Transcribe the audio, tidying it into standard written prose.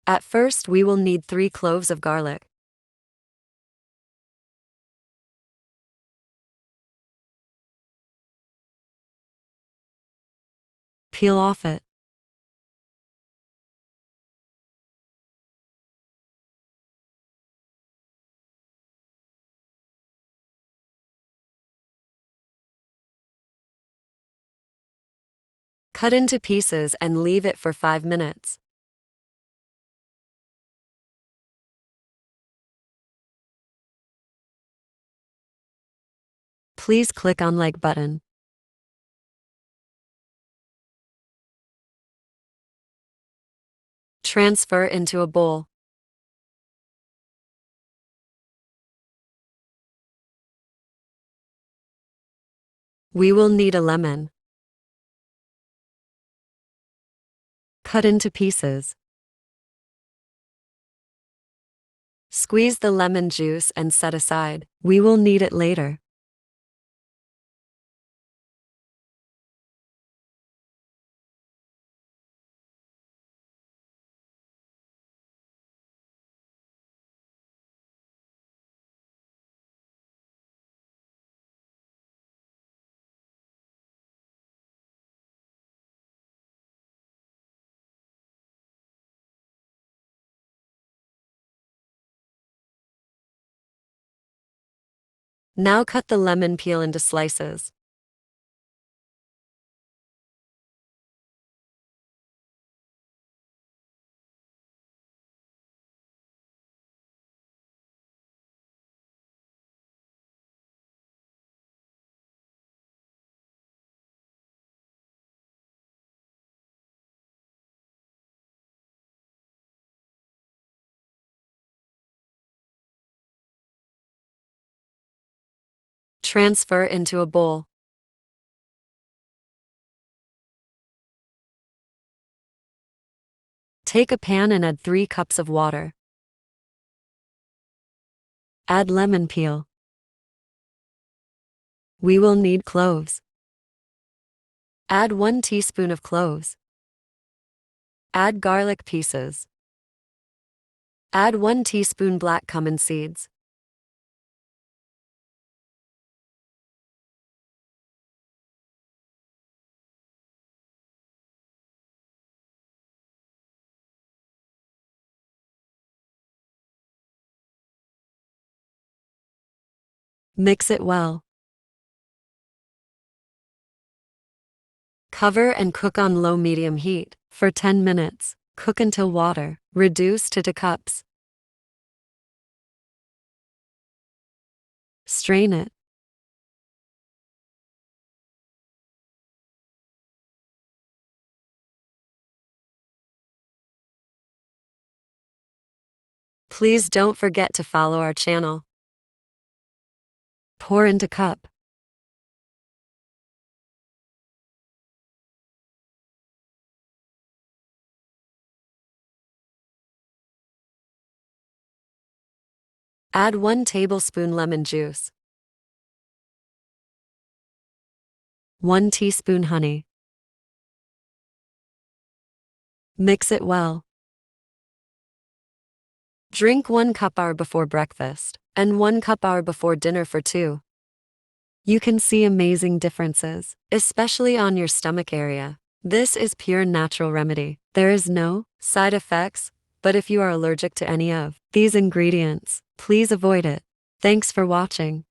At first, we will need 3 cloves of garlic. Peel off it. Cut into pieces and leave it for 5 minutes. Please click on like button. Transfer into a bowl. We will need a lemon. Cut into pieces. Squeeze the lemon juice and set aside. We will need it later. Now cut the lemon peel into slices. Transfer into a bowl. Take a pan and add 3 cups of water. Add lemon peel. We will need cloves. Add 1 teaspoon of cloves. Add garlic pieces. Add 1 teaspoon black cumin seeds. Mix it well. Cover and cook on low-medium heat for 10 minutes. Cook until water reduce to 2 cups. Strain it. Please don't forget to follow our channel. Pour into cup. Add 1 tablespoon lemon juice. 1 teaspoon honey. Mix it well. Drink 1 cup hour before breakfast and 1 cup hour before dinner for 2. You can see amazing differences, especially on your stomach area. This is pure natural remedy. There is no side effects, but if you are allergic to any of these ingredients, please avoid it. Thanks for watching.